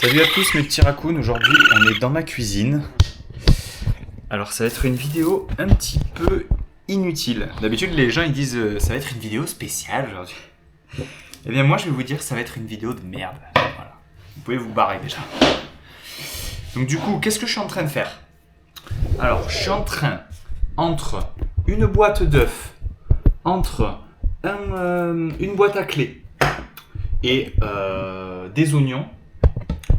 Salut à tous mes petits raccoons, aujourd'hui on est dans ma cuisine. Alors ça va être une vidéo un petit peu inutile. D'habitude les gens ils disent ça va être une vidéo spéciale aujourd'hui. Eh bien moi je vais vous dire ça va être une vidéo de merde. Voilà. Vous pouvez vous barrer déjà. Donc du coup qu'est-ce que je suis en train de faire? Alors je suis en train, entre une boîte d'œufs, entre une boîte à clés et des oignons,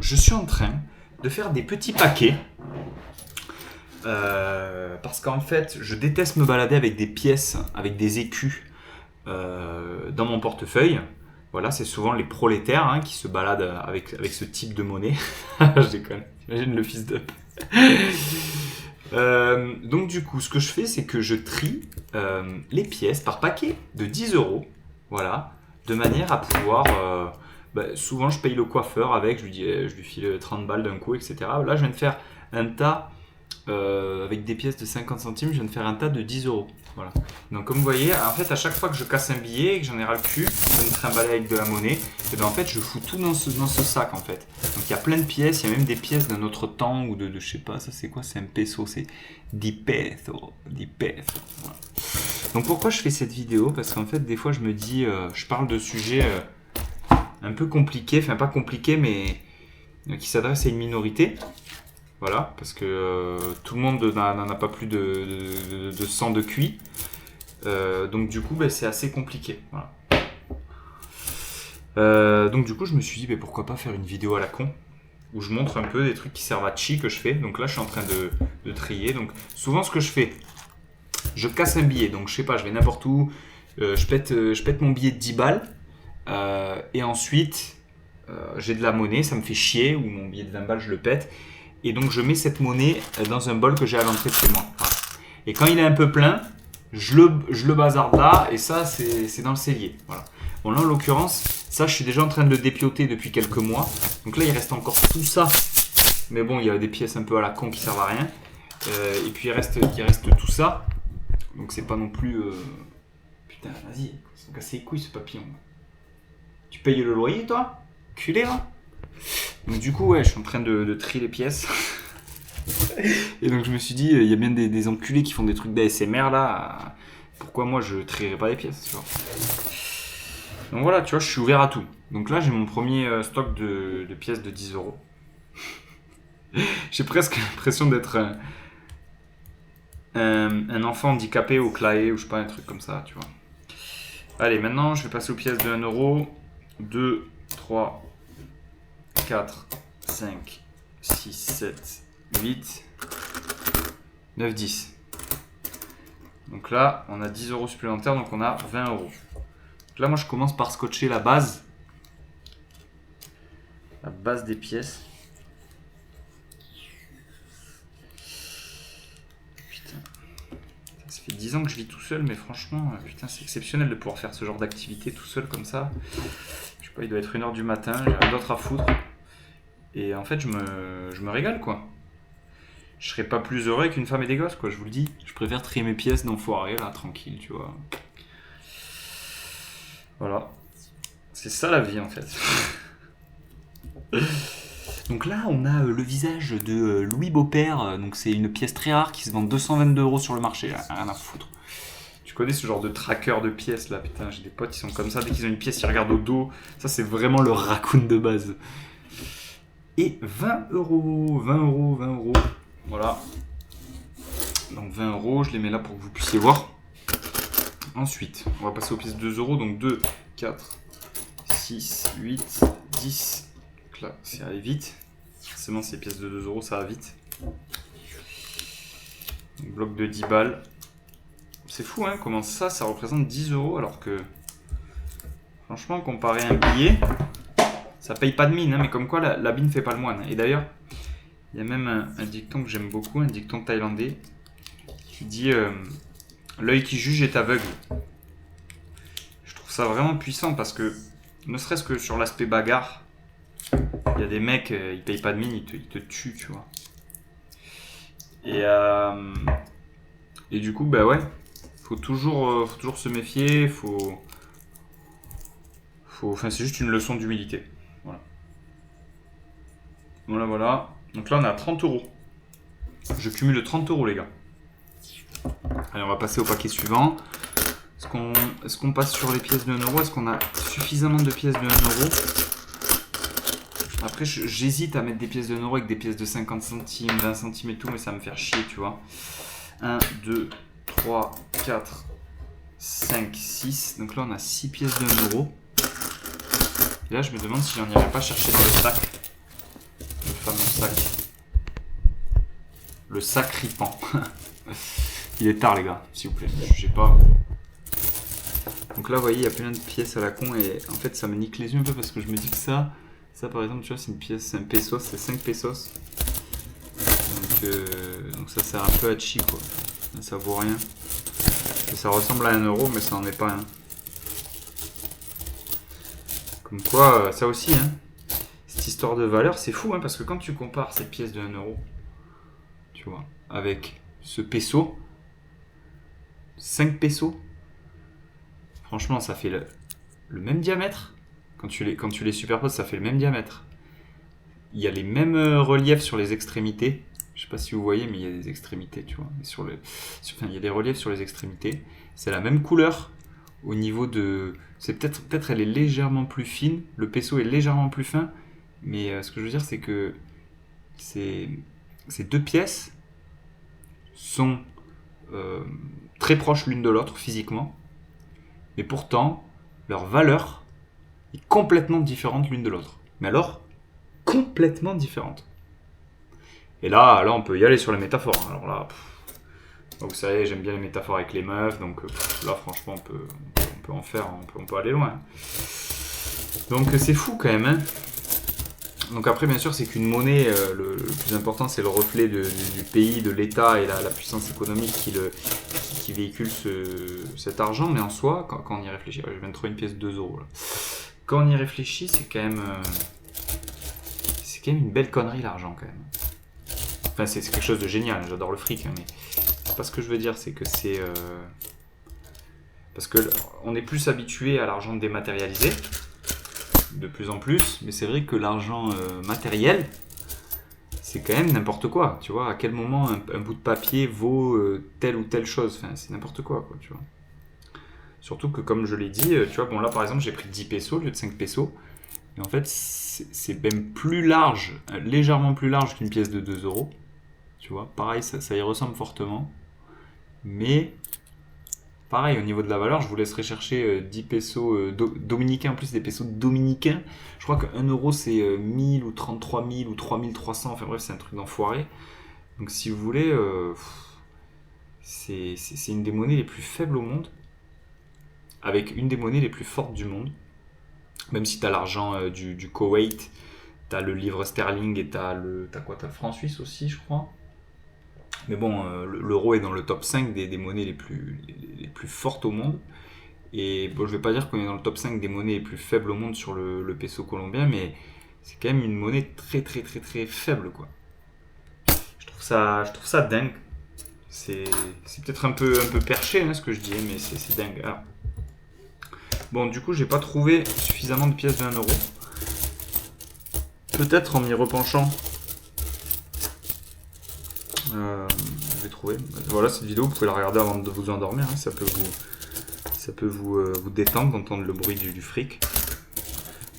je suis en train de faire des petits paquets parce qu'en fait je déteste me balader avec des pièces, avec des écus dans mon portefeuille. Voilà, c'est souvent les prolétaires qui se baladent avec ce type de monnaie. Je déconne, j'imagine le fils de... donc du coup ce que je fais c'est que je trie les pièces par paquet de 10 €, voilà, de manière à pouvoir... souvent je paye le coiffeur avec, je lui file 30 balles d'un coup, etc. Là je viens de faire un tas avec des pièces de 50 centimes, je viens de faire un tas de 10 €. Voilà. Donc comme vous voyez, en fait à chaque fois que je casse un billet et que j'en ai ras le cul, je vais me trimballer avec de la monnaie, et bien en fait je fous tout dans ce sac en fait. Donc il y a plein de pièces, il y a même des pièces d'un autre temps ou de je sais pas, ça c'est quoi, c'est un peso, c'est 10 pesos, 10 pesos. Voilà. Donc pourquoi je fais cette vidéo? Parce qu'en fait des fois je me dis, je parle de sujets un peu compliqués, enfin pas compliqués mais qui s'adressent à une minorité. Voilà, parce que tout le monde n'en a pas plus de 100 de QI. Donc du coup, c'est assez compliqué. Voilà. Donc du coup, je me suis dit, pourquoi pas faire une vidéo à la con, où je montre un peu des trucs qui servent à chi que je fais. Donc là, je suis en train de trier. Donc souvent, ce que je fais, je casse un billet. Donc je sais pas, je vais n'importe où, je pète mon billet de 10 balles. Et ensuite, j'ai de la monnaie, ça me fait chier, ou mon billet de 20 balles, je le pète. Et donc je mets cette monnaie dans un bol que j'ai à l'entrée de chez moi. Voilà. Et quand il est un peu plein, je le bazarde là, et ça c'est dans le cellier. Voilà. Bon là en l'occurrence, ça je suis déjà en train de le dépioter depuis quelques mois. Donc là il reste encore tout ça. Mais bon, il y a des pièces un peu à la con qui servent à rien. Et puis il reste tout ça. Donc c'est pas non plus... Putain, vas-y, ils sont cassés les couilles ce papillon. Tu payes le loyer toi? Culé là. Donc du coup, je suis en train de trier les pièces. Et donc je me suis dit, il y a bien des enculés qui font des trucs d'ASMR là. Pourquoi moi je trierais pas les pièces, tu vois? Donc voilà, tu vois, je suis ouvert à tout. Donc là, j'ai mon premier stock de pièces de 10 €. J'ai presque l'impression d'être un enfant handicapé au claé ou je sais pas, un truc comme ça, tu vois. Allez, maintenant, je vais passer aux pièces de 1 €. 2, 3... 4, 5, 6, 7, 8, 9, 10. Donc là, on a 10 € supplémentaires, donc on a 20 €. Donc là, moi, je commence par scotcher la base. La base des pièces. Putain. Ça fait 10 ans que je vis tout seul, mais franchement, putain, c'est exceptionnel de pouvoir faire ce genre d'activité tout seul comme ça. Je sais pas, il doit être 1 h du matin, j'ai rien d'autre à foutre. Et en fait, je me régale, quoi. Je serais pas plus heureux qu'une femme et des gosses, quoi, je vous le dis. Je préfère trier mes pièces d'enfoiré, là, tranquille, tu vois. Voilà. C'est ça, la vie, en fait. Donc là, on a le visage de Louis Beaupère. Donc c'est une pièce très rare qui se vend 222 € sur le marché, là. Rien à foutre. Tu connais ce genre de tracker de pièces, là? Putain, j'ai des potes qui sont comme ça. Dès qu'ils ont une pièce, ils regardent au dos. Ça, c'est vraiment le raccoon de base. Et 20 €, 20 €, 20 €. Voilà. Donc 20 €, je les mets là pour que vous puissiez voir. Ensuite, on va passer aux pièces de 2 €. Donc 2, 4, 6, 8, 10. Donc là, c'est allé vite. Forcément, ces pièces de 2 €, ça va vite. Donc, bloc de 10 balles. C'est fou, hein, comment ça représente 10 € alors que, franchement, comparé à un billet... Ça paye pas de mine, mais comme quoi la bine fait pas le moine. Et d'ailleurs, il y a même un dicton que j'aime beaucoup, un dicton thaïlandais, qui dit l'œil qui juge est aveugle. Je trouve ça vraiment puissant parce que, ne serait-ce que sur l'aspect bagarre, il y a des mecs, ils payent pas de mine, ils te tuent, tu vois. Et du coup, ouais, faut toujours se méfier, enfin, c'est juste une leçon d'humilité. Voilà. Voilà, voilà. Donc là, on est à 30 euros. Je cumule 30 euros, les gars. Allez, on va passer au paquet suivant. Est-ce qu'on passe sur les pièces de 1 euro? Est-ce qu'on a suffisamment de pièces de 1 euro? Après, j'hésite à mettre des pièces de 1 euro avec des pièces de 50 centimes, 20 centimes et tout, mais ça va me faire chier, tu vois. 1, 2, 3, 4, 5, 6. Donc là, on a 6 pièces de 1 euro. Et là, je me demande si j'en irais pas chercher dans le sac. Le fameux sac. Le sac ripant. Il est tard, les gars, s'il vous plaît. Ne jugez pas. Donc là, vous voyez, il y a plein de pièces à la con. Et en fait, ça me nique les yeux un peu parce que je me dis que ça par exemple, tu vois, c'est une pièce, c'est un pesos, c'est 5 pesos. Donc ça sert un peu à chi, quoi. Ça vaut rien. Et ça ressemble à 1 euro, mais ça n'en est pas un. Comme quoi, ça aussi, hein. Cette histoire de valeur, c'est fou, hein, parce que quand tu compares cette pièce de 1 euro, tu vois, avec ce peso, 5 pesos, franchement, ça fait le même diamètre. Quand tu les superposes, ça fait le même diamètre. Il y a les mêmes reliefs sur les extrémités. Je sais pas si vous voyez, mais il y a des extrémités, tu vois. Il y a des reliefs sur les extrémités. C'est la même couleur au niveau de... C'est peut-être elle est légèrement plus fine. Le peso est légèrement plus fin. Mais ce que je veux dire, c'est que ces deux pièces sont très proches l'une de l'autre physiquement. Mais pourtant, leur valeur est complètement différente l'une de l'autre. Mais alors, complètement différente. Et là, on peut y aller sur les métaphores. Alors là, vous savez, j'aime bien les métaphores avec les meufs, donc là, franchement, on peut en faire, on peut aller loin. Donc c'est fou quand même, hein. Donc après, bien sûr, c'est qu'une monnaie, le plus important, c'est le reflet du pays, de l'État et la puissance économique qui véhicule cet argent. Mais en soi, quand on y réfléchit, je viens de trouver une pièce de 2 euros là. Quand on y réfléchit, c'est quand même une belle connerie l'argent quand même. Enfin, c'est quelque chose de génial, j'adore le fric, hein, mais c'est pas ce que je veux dire, c'est que c'est... Parce qu'on est plus habitué à l'argent dématérialisé, de plus en plus, mais c'est vrai que l'argent matériel, c'est quand même n'importe quoi, tu vois. À quel moment un bout de papier vaut telle ou telle chose, enfin, c'est n'importe quoi, tu vois. Surtout que, comme je l'ai dit, tu vois, bon là par exemple, j'ai pris 10 pesos au lieu de 5 pesos, et en fait, c'est même plus large, légèrement plus large qu'une pièce de 2 euros. Tu vois, pareil, ça y ressemble fortement. Mais, pareil, au niveau de la valeur, je vous laisserai chercher 10 pesos dominicains, en plus des pesos dominicains. Je crois que 1 euro, c'est 1000 ou 33 000 ou 3300. Enfin bref, c'est un truc d'enfoiré. Donc si vous voulez, c'est une des monnaies les plus faibles au monde. Avec une des monnaies les plus fortes du monde. Même si tu as l'argent du Koweït, tu as le livre sterling et tu as le franc suisse aussi, je crois. Mais bon, l'euro est dans le top 5 des monnaies les plus fortes au monde. Et bon, je ne vais pas dire qu'on est dans le top 5 des monnaies les plus faibles au monde sur le peso colombien, mais c'est quand même une monnaie très très très très faible, quoi. Je trouve ça dingue. C'est peut-être un peu perché, hein, ce que je dis, mais c'est dingue. Alors, bon, du coup, j'ai pas trouvé suffisamment de pièces de 1 euro. Peut-être en m'y repenchant, je vais trouver. Voilà, cette vidéo, vous pouvez la regarder avant de vous endormir. Hein, ça peut vous détendre d'entendre le bruit du fric.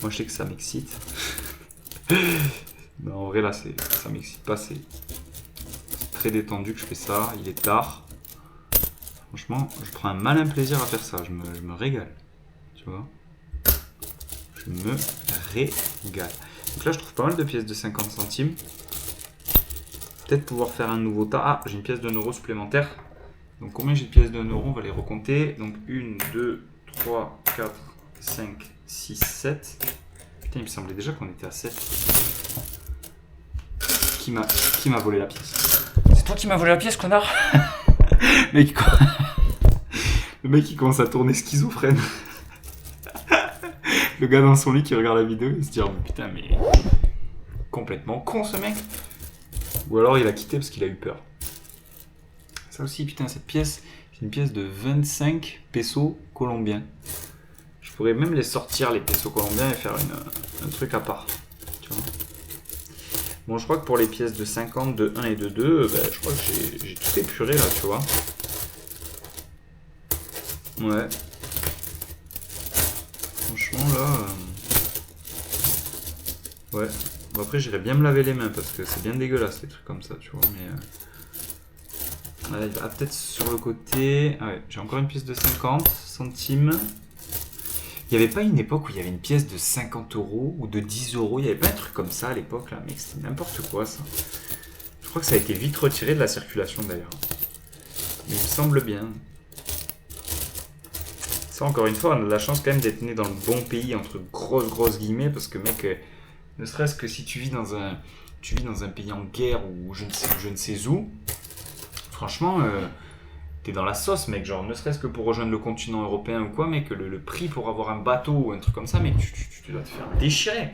Moi, je sais que ça m'excite. Mais en vrai, là, ça m'excite pas. C'est très détendu que je fais ça. Il est tard. Franchement, je prends un malin plaisir à faire ça. Je me régale. Tu vois, je me régale. Donc là, je trouve pas mal de pièces de 50 centimes. Peut-être pouvoir faire un nouveau tas. Ah, j'ai une pièce de 1 euro supplémentaire. Donc combien j'ai de pièces de 1 euro? On va les recompter. Donc 1, 2, 3, 4, 5, 6, 7. Putain, il me semblait déjà qu'on était à 7. Qui m'a volé la pièce? C'est toi qui m'as volé la pièce, connard. Le mec, il commence à tourner schizophrène. Le gars dans son lit qui regarde la vidéo, il se dit, oh, putain, mais complètement con ce mec. Ou alors il a quitté parce qu'il a eu peur. Ça aussi, putain, cette pièce, c'est une pièce de 25 pesos colombiens. Je pourrais même les sortir, les pesos colombiens, et faire un truc à part. Tu vois. Bon, je crois que pour les pièces de 50, de 1 et de 2, bah, je crois que j'ai tout épuré là, tu vois. Ouais. Franchement, là... Ouais. Bon, après, j'irais bien me laver les mains parce que c'est bien dégueulasse les trucs comme ça, tu vois. Mais. Ouais, peut-être sur le côté. Ah ouais, j'ai encore une pièce de 50 centimes. Il n'y avait pas une époque où il y avait une pièce de 50 euros ou de 10 euros. Il n'y avait pas un truc comme ça à l'époque, là, mec. C'était n'importe quoi, ça. Je crois que ça a été vite retiré de la circulation, d'ailleurs. Mais il me semble bien. Ça, encore une fois, on a de la chance quand même d'être né dans le bon pays, entre grosses guillemets, parce que, mec, ne serait-ce que si tu vis dans un pays en guerre ou je ne sais où, franchement, t'es dans la sauce, mec. Genre, ne serait-ce que pour rejoindre le continent européen ou quoi, mec, le prix pour avoir un bateau ou un truc comme ça, mec, tu dois te faire déchirer.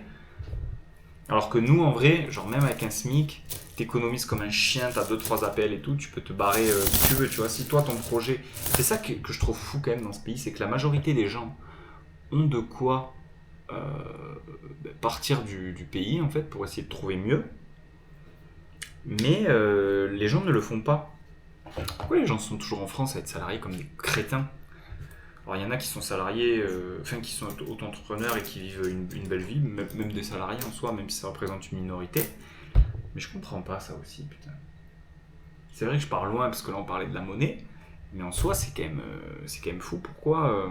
Alors que nous, en vrai, genre, même avec un SMIC, t'économises comme un chien, t'as 2-3 appels et tout, tu peux te barrer où tu veux, tu vois. Si toi, ton projet. C'est ça que je trouve fou quand même dans ce pays, c'est que la majorité des gens ont de quoi partir du pays, en fait, pour essayer de trouver mieux. Mais les gens ne le font pas. Pourquoi les gens sont toujours en France à être salariés comme des crétins? Alors il y en a qui sont salariés, qui sont auto-entrepreneurs et qui vivent une belle vie, même des salariés en soi, même si ça représente une minorité. Mais je comprends pas ça aussi, putain. C'est vrai que je pars loin parce que là on parlait de la monnaie, mais en soi c'est quand même fou. Pourquoi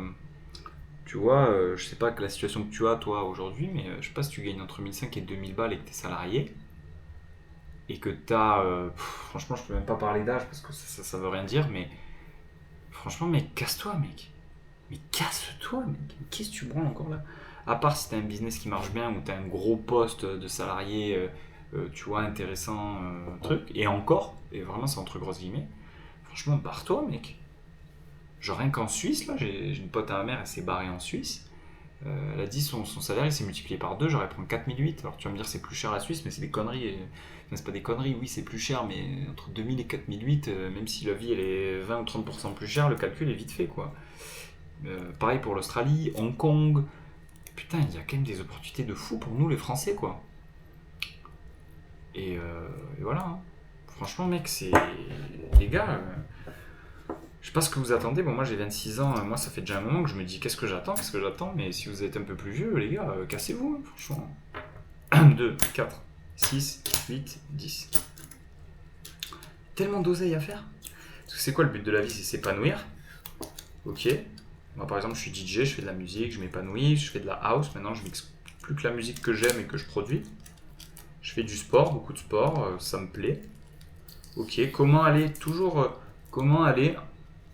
tu vois, je sais pas que la situation que tu as toi aujourd'hui, mais je sais pas si tu gagnes entre 1500 et 2000 balles et que t'es salarié. Et que t'as... franchement, je peux même pas parler d'âge parce que ça veut rien dire, mais... Franchement, mec, casse-toi, mec. Mais casse-toi, mec. Qu'est-ce que tu branles encore là? À part si t'as un business qui marche bien ou t'as un gros poste de salarié, tu vois, intéressant, truc. Et encore, et vraiment c'est entre grosses guillemets, franchement, barre-toi, mec. Genre rien qu'en Suisse, là, j'ai une pote à ma mère, elle s'est barrée en Suisse. Elle a dit son salaire il s'est multiplié par 2, j'aurais prendre 4008. Alors tu vas me dire c'est plus cher la Suisse, mais c'est des conneries. Enfin, c'est pas des conneries, oui c'est plus cher, mais entre 2000 et 4008, même si la vie elle est 20 ou 30% plus chère, le calcul est vite fait quoi. Pareil pour l'Australie, Hong Kong. Putain, il y a quand même des opportunités de fou pour nous les Français quoi. Et voilà. Hein. Franchement mec, c'est. Les gars. Je sais pas ce que vous attendez, bon moi j'ai 26 ans, moi ça fait déjà un moment que je me dis qu'est-ce que j'attends, mais si vous êtes un peu plus vieux les gars, cassez-vous, hein, franchement. 1, 2, 4, 6, 8, 10. Tellement d'oseille à faire. Parce que c'est quoi le but de la vie? C'est s'épanouir. Ok. Moi par exemple je suis DJ, je fais de la musique, je m'épanouis, je fais de la house, maintenant je mixe plus que la musique que j'aime et que je produis. Je fais du sport, beaucoup de sport, ça me plaît. Ok, comment aller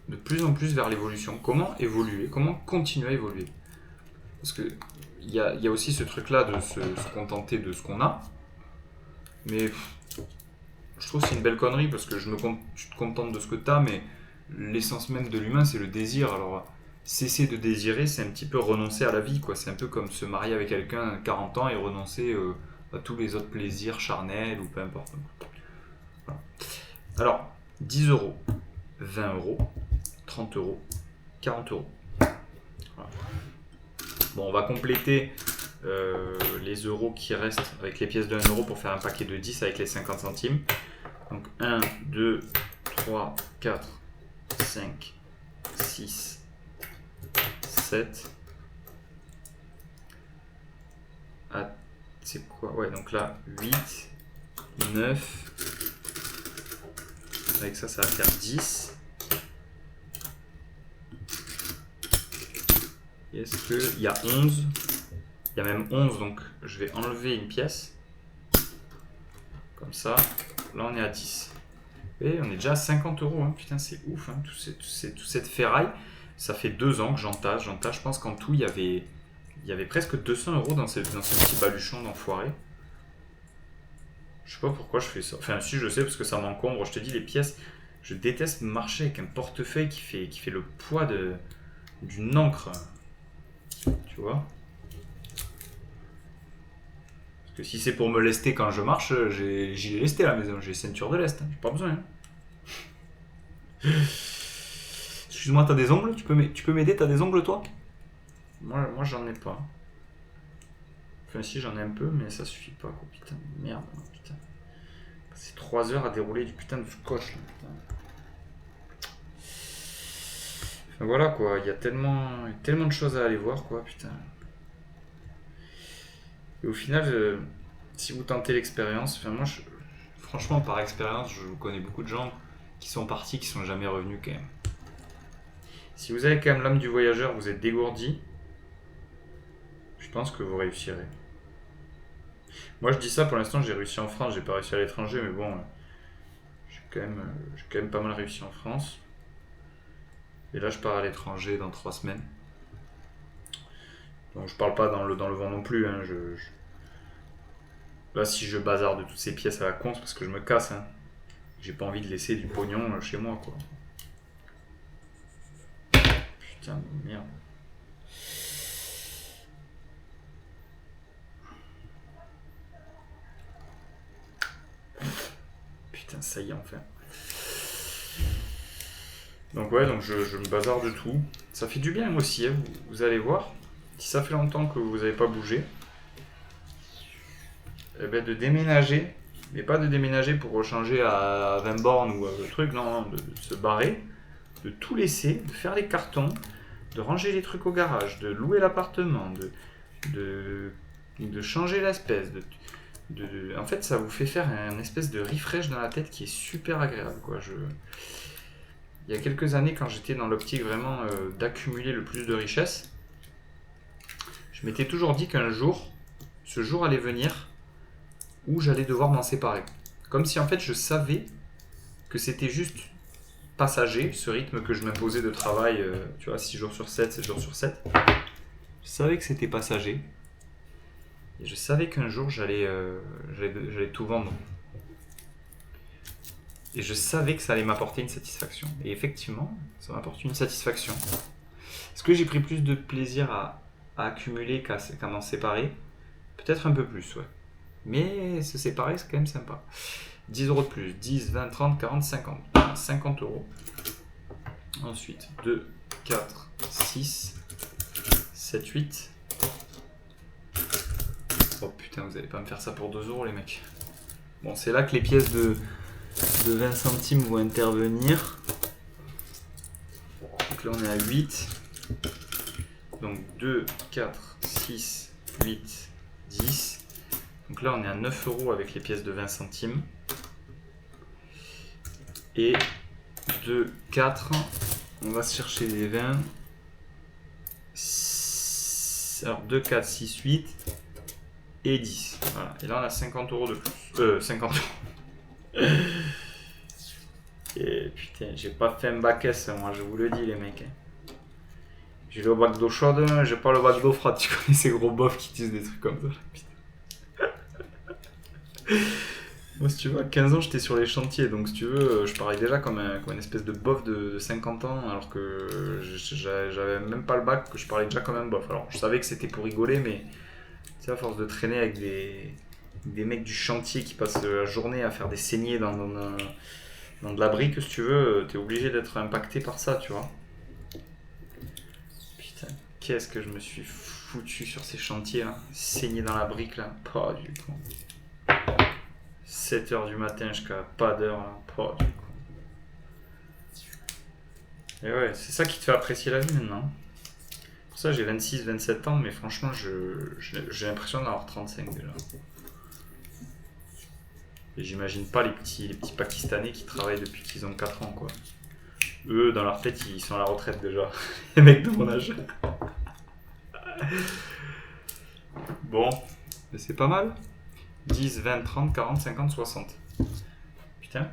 de plus en plus vers l'évolution. Comment évoluer? Comment continuer à évoluer? Parce que il y a aussi ce truc-là de se contenter de ce qu'on a. Mais je trouve que c'est une belle connerie parce que tu te contentes de ce que tu as, mais l'essence même de l'humain, c'est le désir. Alors, cesser de désirer, c'est un petit peu renoncer à la vie, quoi. C'est un peu comme se marier avec quelqu'un à 40 ans et renoncer à tous les autres plaisirs charnels ou peu importe. Voilà. Alors, 10 euros, 20 euros, 30 euros, 40 euros. Voilà. Bon, on va compléter les euros qui restent avec les pièces de 1 euro pour faire un paquet de 10 avec les 50 centimes. Donc 1, 2, 3, 4, 5, 6, 7. Ah, c'est quoi? Ouais, donc là, 8, 9. Avec ça, ça va faire 10. Est-ce qu'il y a 11? Il y a même 11, donc je vais enlever une pièce. Comme ça. Là, on est à 10. Et on est déjà à 50 euros. Hein. Putain, c'est ouf. Hein. Toute cette ferraille. Ça fait 2 ans que j'entasse. Je pense qu'en tout, il y avait presque 200 euros dans ce petit baluchon d'enfoiré. Je sais pas pourquoi je fais ça. Enfin, si je sais, parce que ça m'encombre. Je te dis, les pièces, je déteste marcher avec un portefeuille qui fait le poids d'une encre. Tu vois? Parce que si c'est pour me lester quand je marche, j'ai gilet lesté à la maison. J'ai ceinture de lest. J'ai pas besoin. Hein. Excuse-moi, t'as des ongles? Tu peux m'aider? T'as des ongles, toi? Moi, j'en ai pas. Enfin si j'en ai un peu, mais ça suffit pas quoi, putain, merde, putain. C'est 3 heures à dérouler du putain de scotch là, putain. Enfin voilà quoi, il y a tellement de choses à aller voir quoi, putain. Et au final, si vous tentez l'expérience, enfin moi franchement par expérience, je connais beaucoup de gens qui sont partis, qui sont jamais revenus quand même. Si vous avez quand même l'âme du voyageur, vous êtes dégourdi, je pense que vous réussirez. Moi je dis ça pour l'instant, j'ai réussi en France, j'ai pas réussi à l'étranger, mais bon, j'ai quand même pas mal réussi en France. Et là je pars à l'étranger dans 3 semaines. Donc je parle pas dans le vent non plus, hein, Là si je bazarde de toutes ces pièces à la con, c'est parce que je me casse, hein. J'ai pas envie de laisser du pognon chez moi quoi. Putain de merde. Putain, ça y est, enfin. Donc ouais, donc je me bazarde de tout. Ça fait du bien aussi, hein, vous allez voir. Si ça fait longtemps que vous n'avez pas bougé, eh ben de déménager, mais pas de déménager pour rechanger à 20 bornes ou le truc, non, de se barrer, de tout laisser, de faire les cartons, de ranger les trucs au garage, de louer l'appartement, de changer l'espèce, en fait, ça vous fait faire un espèce de refresh dans la tête qui est super agréable, quoi. Il y a quelques années, quand j'étais dans l'optique vraiment d'accumuler le plus de richesses, je m'étais toujours dit qu'un jour, ce jour allait venir où j'allais devoir m'en séparer. Comme si en fait je savais que c'était juste passager, ce rythme que je m'imposais de travail, tu vois, 6 jours sur 7, 7 jours sur 7. Je savais que c'était passager. Et je savais qu'un jour j'allais tout vendre. Et je savais que ça allait m'apporter une satisfaction. Et effectivement, ça m'apporte une satisfaction. Est-ce que j'ai pris plus de plaisir à accumuler qu'à m'en séparer? Peut-être un peu plus, ouais. Mais se séparer, c'est quand même sympa. 10 euros de plus. 10, 20, 30, 40, 50. 50 euros. Ensuite, 2, 4, 6, 7, 8. Oh putain, vous allez pas me faire ça pour 2 euros, les mecs. Bon, c'est là que les pièces de 20 centimes vont intervenir. Donc là, on est à 8. Donc 2, 4, 6, 8, 10. Donc là, on est à 9 euros avec les pièces de 20 centimes. Et 2, 4. On va se chercher les 20. Alors 2, 4, 6, 8 et 10. Voilà. Et là, on a 50 euros de plus. 50 euros. Et putain, j'ai pas fait un bac S, moi, je vous le dis, les mecs. J'ai le bac d'eau chaude, j'ai pas le bac d'eau froide. Tu connais ces gros bofs qui utilisent des trucs comme ça. Moi, si tu veux, à 15 ans, j'étais sur les chantiers. Donc, si tu veux, je parlais déjà comme une espèce de bof de 50 ans, alors que j'avais même pas le bac, que je parlais déjà comme un bof. Alors, je savais que c'était pour rigoler, mais tu sais, à force de traîner avec des mecs du chantier qui passent la journée à faire des saignées dans de la brique, si tu veux, t'es obligé d'être impacté par ça, tu vois. Putain, qu'est-ce que je me suis foutu sur ces chantiers, là. Saigné dans la brique, là. Pas du tout. 7h du matin jusqu'à pas d'heure, là. Pas du tout. Et ouais, c'est ça qui te fait apprécier la vie maintenant. Pour ça, j'ai 26, 27 ans, mais franchement, j'ai l'impression d'avoir 35 déjà. Et j'imagine pas les petits Pakistanais qui travaillent depuis qu'ils ont 4 ans, quoi. Eux, dans leur tête, ils sont à la retraite déjà. Les mecs de mon âge. Bon, mais c'est pas mal. 10, 20, 30, 40, 50, 60. Putain.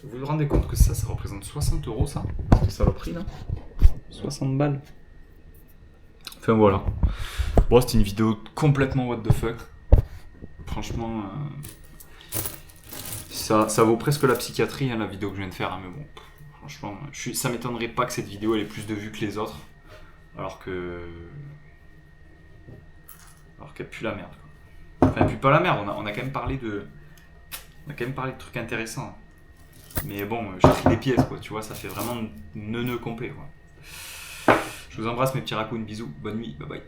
Vous vous rendez compte que ça représente 60 euros, ça? C'est ça le prix, là? 60 balles. Enfin, voilà. Bon, c'était une vidéo complètement what the fuck. Franchement... Ça vaut presque la psychiatrie, hein, la vidéo que je viens de faire, hein, mais bon, franchement, ça m'étonnerait pas que cette vidéo elle ait plus de vues que les autres, alors qu'elle pue la merde, quoi. Enfin, elle pue pas la merde, on a quand même parlé de trucs intéressants, mais bon, j'ai pris des pièces, quoi, tu vois, ça fait vraiment neuneu complet, quoi. Je vous embrasse mes petits raccoons, bisous, bonne nuit, bye bye.